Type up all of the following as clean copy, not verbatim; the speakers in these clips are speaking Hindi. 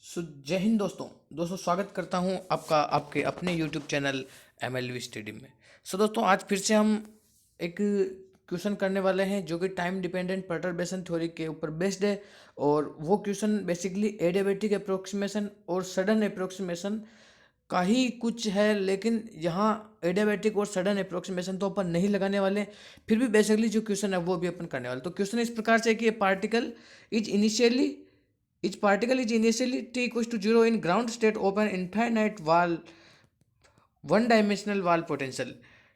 जय हिंद दोस्तों स्वागत करता हूं आपका आपके अपने यूट्यूब चैनल MLV स्टडी में। दोस्तों आज फिर से हम एक क्वेश्चन करने वाले हैं जो कि टाइम डिपेंडेंट परटर्बेशन थ्योरी के ऊपर बेस्ड है। और वो क्वेश्चन बेसिकली एडियाबेटिक अप्रोक्सीमेशन और सडन अप्रोक्सीमेशन का ही कुछ है, लेकिन यहाँ एडियाबेटिक और सडन अप्रोक्सीमेशन तो अपन नहीं लगाने वाले, फिर भी बेसिकली जो क्वेश्चन है वो भी अपन करने वाले। तो क्वेश्चन इस प्रकार से है कि is initially each particle is initially t equals to 0 in ground state open infinite wall one dimensional वाल पोटेंशियल।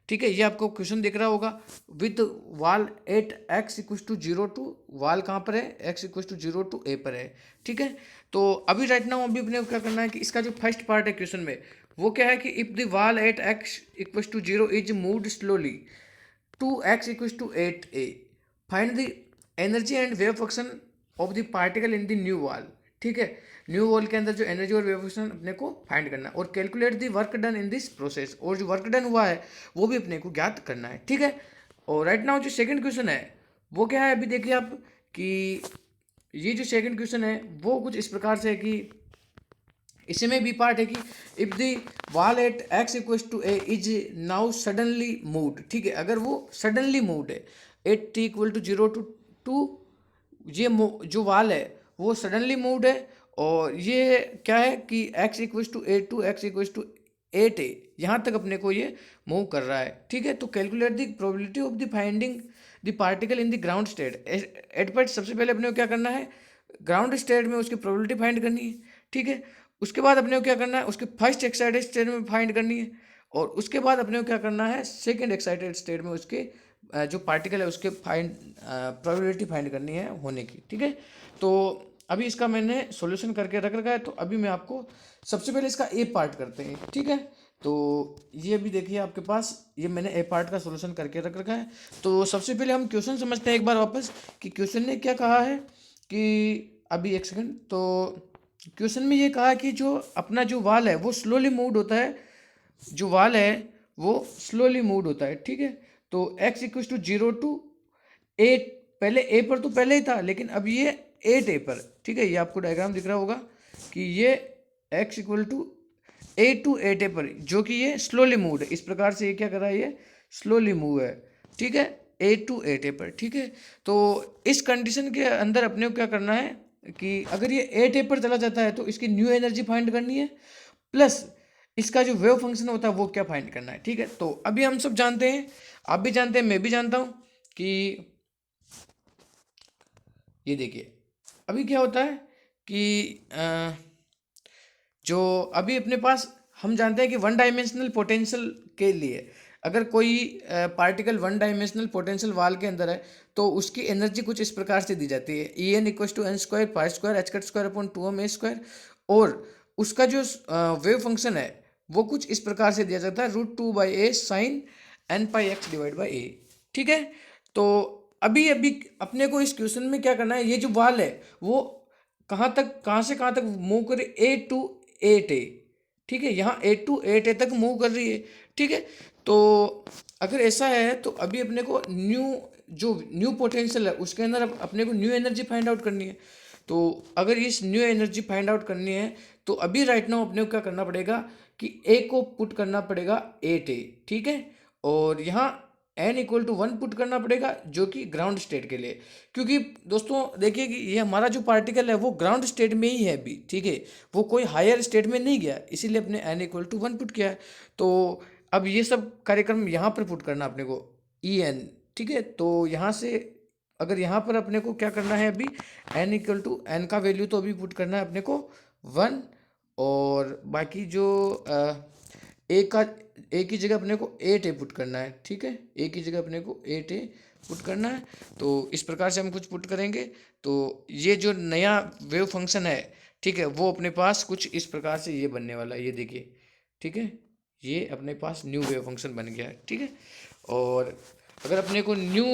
ठीक है, ये आपको क्वेश्चन दिख रहा होगा with value at x equals to zero to, value कहाँ पर है, x equals to zero to a पर है। ठीक है, तो अभी राइट नाउ अभी अपने को क्या करना है कि इसका जो फर्स्ट पार्ट है क्वेश्चन में वो क्या है कि if the wall at x equals to zero is moved slowly to x equals to eight a, find the energy and wave function of the particle in the new wall. ठीक है, न्यू वॉल के अंदर जो एनर्जी और वेव फंक्शन अपने को फाइंड करना है और calculate the work done in this process, और जो वर्क डन हुआ है वो भी अपने को ज्ञात करना है। ठीक है, और राइट नाउ जो सेकंड क्वेश्चन है वो क्या है, अभी देखिए आप कि ये जो सेकंड क्वेश्चन है वो कुछ इस प्रकार से है कि इसमें भी पार्ट है कि if the wall at x equal to a is now suddenly moved. ठीक है, अगर वो सडनली मूव्ड है at t equal to zero to two, ये जो वाल है वो सडनली मूव्ड है, और ये क्या है कि x equals to a to x equals to eight a, यहाँ तक अपने को ये मूव कर रहा है। ठीक है, तो calculate the probability of the finding the particle in the ground state at first. सबसे पहले अपने को क्या करना है, ग्राउंड स्टेट में उसकी प्रोबेबिलिटी फाइंड करनी है। ठीक है, उसके बाद अपने को क्या करना है, उसके फर्स्ट एक्साइटेड स्टेट में फाइंड करनी है, और उसके बाद अपने को क्या करना है, सेकेंड एक्साइटेड स्टेट में उसके जो पार्टिकल है उसके प्रोबेबिलिटी फाइंड करनी है होने की। ठीक है, तो अभी इसका मैंने सॉल्यूशन करके रख रखा है, तो अभी मैं आपको सबसे पहले इसका ए पार्ट करते हैं। ठीक है, तो ये अभी देखिए आपके पास ये मैंने ए पार्ट का सॉल्यूशन करके रख रखा है। तो सबसे पहले हम क्वेश्चन समझते हैं एक बार वापस कि क्वेश्चन ने क्या कहा है कि अभी एक सेकंड, तो क्वेश्चन में ये कहा कि जो अपना जो वाल है वो स्लोली मूव होता है, जो वाल है वो स्लोली मूव होता है। ठीक है, तो x equal to zero to at, पहले ए पर तो पहले ही था लेकिन अब ये एट ए पर। ठीक है, ये आपको डायग्राम दिख रहा होगा कि ये x इक्वल टू एट ए पर, जो कि ये स्लोली मूव है, इस प्रकार से ये क्या कर रहा है, ये स्लोली मूव है। ठीक है, एट ए पर। ठीक है, तो इस कंडीशन के अंदर अपने को क्या करना है कि अगर ये एट ए पर चला जाता है तो इसकी न्यू एनर्जी फाइंड करनी है, प्लस इसका जो वेव फंक्शन होता है वो क्या फाइंड करना है। ठीक है, तो अभी हम सब जानते हैं, आप भी जानते हैं, मैं भी जानता हूं कि ये देखिए अभी क्या होता है कि जो अभी अपने पास हम जानते हैं कि वन डायमेंशनल पोटेंशियल के लिए अगर कोई पार्टिकल वन डायमेंशनल पोटेंशियल वाल के अंदर है तो उसकी एनर्जी कुछ इस प्रकार से दी जाती है, E n equal to n square pi square h cut square upon two m a square, और उसका जो वेव फंक्शन है वो कुछ इस प्रकार से दिया जाता है root two by a sine n pi x divide by a. ठीक है, तो अभी अभी अपने को इस क्वेश्चन में क्या करना है, ये जो वाल है वो कहाँ तक, कहाँ से कहाँ तक मूव करे, ए टू एट ए। ठीक है, यहाँ ए टू एट ए तक मूव कर रही है। ठीक है, तो अगर ऐसा है तो अभी अपने को न्यू पोटेंशियल है उसके अंदर अपने को न्यू एनर्जी फाइंड आउट करनी है। तो अगर इस न्यू एनर्जी फाइंड आउट करनी है तो अभी राइट नाउ अपने को क्या करना पड़ेगा कि ए को पुट करना पड़ेगा एट ए। ठीक है, और यहाँ n equal to one put करना पड़ेगा जो कि ग्राउंड स्टेट के लिए, क्योंकि दोस्तों देखिए कि ये हमारा जो पार्टिकल है वो ग्राउंड स्टेट में ही है अभी। ठीक है, वो कोई हायर स्टेट में नहीं गया, इसीलिए अपने n equal to one put किया है। तो अब ये सब कार्यक्रम यहाँ पर पुट करना अपने को ई एन। ठीक है, तो यहाँ से अगर यहाँ पर अपने को क्या करना है, अभी एन इक्वल टू एन का वैल्यू तो अभी पुट करना है अपने को वन, और बाकी जो ए का ए की जगह अपने को एट ए पुट करना है। ठीक है, ए की जगह अपने को एट ए पुट करना है। तो इस प्रकार से हम कुछ पुट करेंगे तो ये जो नया वेव फंक्शन है, ठीक है, वो अपने पास कुछ इस प्रकार से ये बनने वाला है, ये देखिए। ठीक है, ये अपने पास न्यू वेव फंक्शन बन गया है। ठीक है, और अगर अपने को न्यू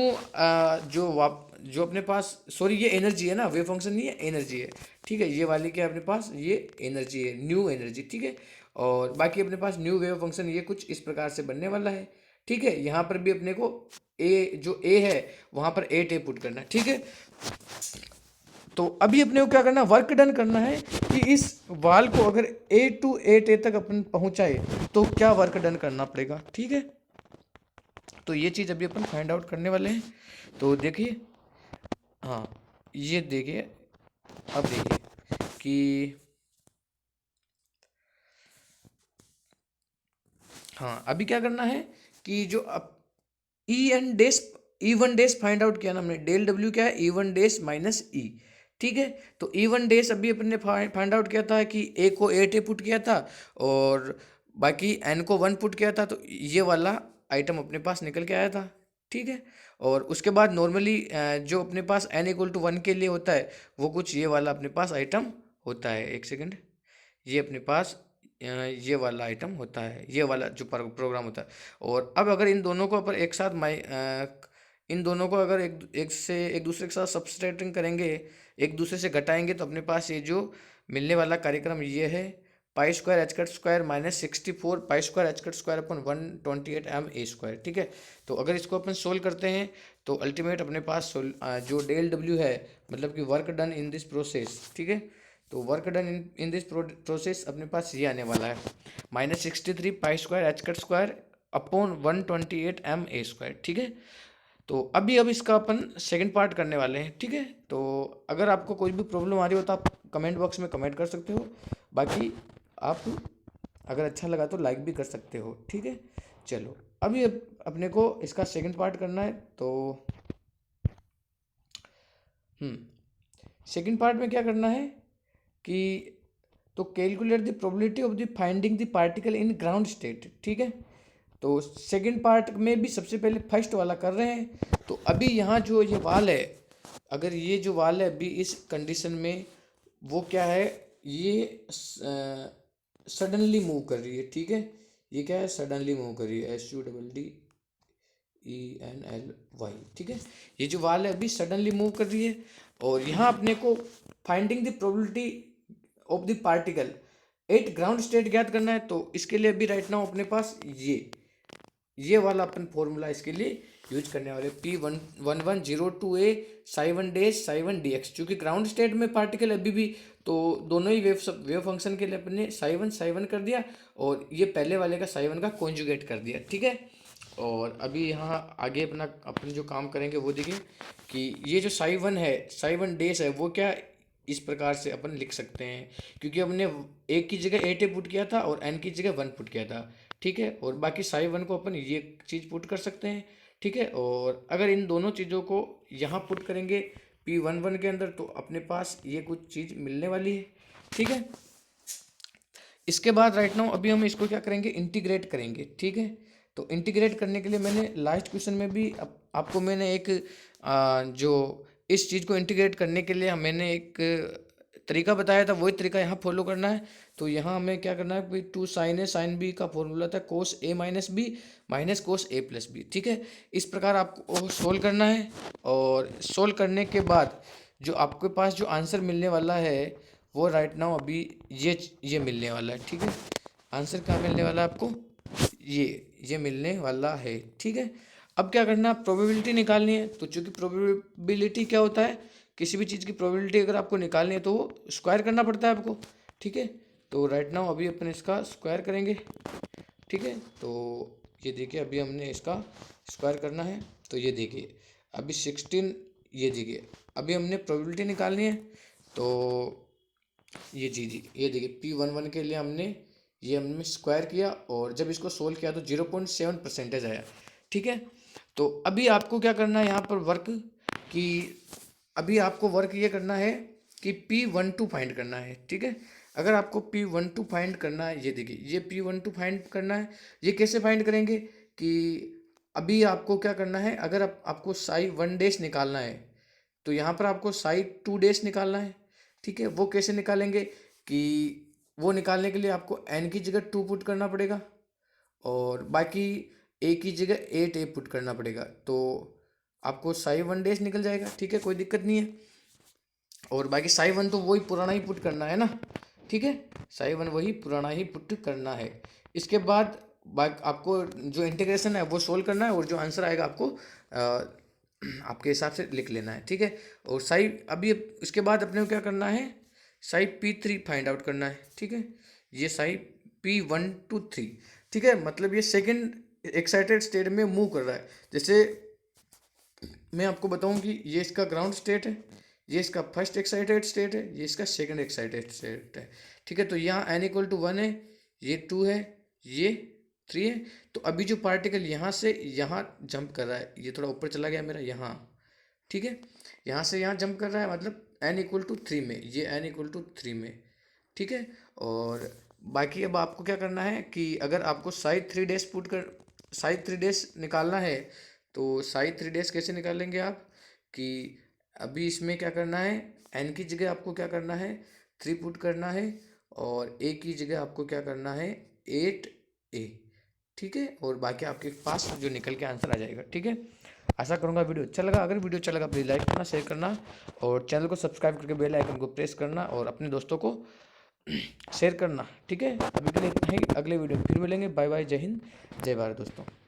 जो अपने पास, सॉरी ये एनर्जी है ना, वेव फंक्शन नहीं है, एनर्जी है। ठीक है, ये वाली क्या है अपने पास, ये एनर्जी है, न्यू एनर्जी। ठीक है, और बाकी अपने पास न्यू वेव फंक्शन ये कुछ इस प्रकार से बनने वाला है। ठीक है, यहाँ पर भी अपने को ए जो ए है वहाँ पर एट ए पुट करना है। ठीक है, तो अभी अपने को क्या करना है, वर्क डन करना है कि इस वाल को अगर ए टू 8A तक अपन पहुंचाए तो क्या वर्क डन करना पड़ेगा। ठीक है, तो ये चीज़ अभी अपन फाइंड आउट करने वाले हैं। तो देखिए, हाँ ये देखिए, अब देखिए कि हाँ अभी क्या करना है कि जो अब E one days find out किया ना हमने, डेल डब्ल्यू क्या है, ई वन डेज माइनस ई। ठीक है, तो ई वन डेज अभी अपन ने फाइंड आउट किया था कि ए को 8A पुट किया था और बाकी एन को 1 पुट किया था, तो ये वाला आइटम अपने पास निकल के आया था। ठीक है, और उसके बाद नॉर्मली जो अपने पास एन इक्वल टू 1 के लिए होता है वो कुछ ये वाला अपने पास आइटम होता है। एक सेकेंड, ये अपने पास ये वाला आइटम होता है, ये वाला जो प्रोग्राम होता है। और अब अगर इन दोनों को अपन एक साथ इन दोनों को अगर एक दूसरे के साथ सब्सट्रैक्टिंग करेंगे, एक दूसरे से घटाएंगे, तो अपने पास ये जो मिलने वाला कार्यक्रम ये है, pi square h cut square minus 64 pi square h cut square upon 128 m a square. ठीक है, तो अगर इसको अपन सोल्व करते हैं तो अल्टीमेट अपने पास जो डेल डब्ल्यू है, मतलब कि work done in this process. ठीक है, तो work done in this process अपने पास ये आने वाला है, -63 pi square h cut square upon 128 m a square. ठीक है, तो अभी अब इसका अपन सेकंड पार्ट करने वाले हैं। ठीक है, तो अगर आपको कोई भी प्रॉब्लम आ रही हो तो आप कमेंट बॉक्स में कमेंट कर सकते हो, बाकी आप अगर अच्छा लगा तो लाइक भी कर सकते हो। ठीक है, चलो अभी अपने को इसका सेकंड पार्ट करना है। तो सेकंड पार्ट में क्या करना है कि तो calculate the probability of the finding the particle in ground state. ठीक है, तो सेकंड पार्ट में भी सबसे पहले फर्स्ट वाला कर रहे हैं। तो अभी यहाँ जो ये वाल है, अगर ये जो वाल है अभी इस कंडीशन में वो क्या है, ये सडनली मूव कर रही है। ठीक है, ये क्या है, सडनली मूव कर रही है, SUDDENLY। ठीक है, ये जो वाल है अभी सडनली मूव कर रही है। और यहाँ अपने को finding the probability of the particle at ground state ज्ञात करना है। तो इसके लिए अभी राइट नाउ अपने पास ये वाला अपन फॉर्मूला इसके लिए यूज करने वाले, P1102A ψ1 चूंकि ग्राउंड स्टेट में पार्टिकल अभी भी, तो दोनों ही वेव फंक्शन के लिए अपन ने ψ1 कर दिया और ये पहले वाले का ψ1 का कॉन्जुगेट कर दिया। ठीक है, और अभी यहाँ आगे अपन जो काम करेंगे वो देखिए कि ये जो ψ1 है, ψ1 है, वो क्या इस प्रकार से अपन लिख सकते हैं, क्योंकि हमने एक की जगह 8A पुट किया था और n की जगह 1 पुट किया था। ठीक है, और बाकी ψ1 को अपन ये चीज़ पुट कर सकते हैं। ठीक है, और अगर इन दोनों चीज़ों को यहाँ पुट करेंगे P11 के अंदर तो अपने पास ये कुछ चीज़ मिलने वाली है। ठीक है, इसके बाद राइट नाउ अभी हम इसको क्या करेंगे, इंटीग्रेट करेंगे। ठीक है, तो इंटीग्रेट करने के लिए मैंने लास्ट क्वेश्चन में भी आपको मैंने एक जो इस चीज़ को इंटीग्रेट करने के लिए मैंने एक तरीका बताया था, वही तरीका यहाँ फॉलो करना है। तो यहाँ हमें क्या करना है, 2 sin A sin B का फॉर्मूला था cos A minus B minus cos A plus B. ठीक है, इस प्रकार आपको सोल्व करना है और सोल्व करने के बाद जो आपके पास जो आंसर मिलने वाला है वो राइट नाउ अभी ये मिलने वाला है। ठीक है, आंसर क्या मिलने वाला है आपको, ये मिलने वाला है। ठीक है, अब क्या करना है, प्रोबेबिलिटी निकालनी है। तो चूंकि प्रोबेबिलिटी क्या होता है, किसी भी चीज़ की प्रोबेबिलिटी अगर आपको निकालनी है तो वो स्क्वायर करना पड़ता है आपको। ठीक है, तो राइट नाउ अभी अपन इसका स्क्वायर करेंगे। ठीक है, तो ये देखिए अभी हमने इसका स्क्वायर करना है। तो ये देखिए अभी 16, ये देखिए अभी हमने प्रोबेबिलिटी निकालनी है। तो ये ये देखिए P11 के लिए हमने स्क्वायर किया और जब इसको सोल्व किया तो 0.7% आया। ठीक है, तो अभी आपको क्या करना है यहाँ पर वर्क, कि अभी आपको वर्क ये करना है कि P12 फाइंड करना है। ठीक है, अगर आपको P12 फाइंड करना है, ये देखिए ये P12 फाइंड करना है। ये कैसे फाइंड करेंगे कि अभी आपको क्या करना है, अगर आपको ψ1 निकालना है तो यहाँ पर आपको ψ2 निकालना है। ठीक है, वो कैसे निकालेंगे कि वो निकालने के लिए आपको n की जगह 2 पुट करना पड़ेगा और बाकी a की जगह 8A पुट करना पड़ेगा, तो आपको ψ1 निकल जाएगा। ठीक है, कोई दिक्कत नहीं है, और बाकी ψ1 तो वही पुराना ही पुट करना है ना। ठीक है, ψ1 वही पुराना ही पुट करना है। इसके बाद आपको जो इंटीग्रेशन है वो सोल्व करना है और जो आंसर आएगा आपको आपके हिसाब से लिख लेना है, ठीक है। और साइड अभी इसके बाद अपने को क्या करना है, साइड P3 फाइंड आउट करना है, ठीक है। ये साइड P1 to 3, ठीक है। मतलब ये सेकंड एक्साइटेड स्टेट में मूव कर रहा है। जैसे मैं आपको बताऊं कि ये इसका ग्राउंड स्टेट है, ये इसका फर्स्ट एक्साइटेड स्टेट है, ये इसका सेकंड एक्साइटेड स्टेट है, ठीक है। तो यहाँ n=1 है, ये 2 है, ये 3 है। तो अभी जो पार्टिकल यहाँ से यहाँ जंप कर रहा है, ये थोड़ा ऊपर चला गया मेरा यहाँ, ठीक है। यहाँ से यहाँ जंप कर रहा है, मतलब n=3 में, ये n=3 में, ठीक है। और बाकी अब आपको क्या करना है कि अगर आपको साइड 3 डेज निकालना है, तो साइड 3 डेज कैसे निकालेंगे आप, कि अभी इसमें क्या करना है, n की जगह आपको क्या करना है 3 पुट करना है, और a की जगह आपको क्या करना है 8a, ठीक है। और बाकी आपके पास जो निकल के आंसर आ जाएगा, ठीक है। आशा करूँगा वीडियो अच्छा लगा। अगर वीडियो अच्छा लगा प्लीज़ लाइक करना, शेयर करना, और चैनल को सब्सक्राइब करके बेल आइकन को प्रेस करना, और अपने दोस्तों को शेयर करना, ठीक है। अभी के लिए इतना ही, अगले वीडियो में फिर मिलेंगे। बाय बाय, जय हिंद, जय भारत दोस्तों।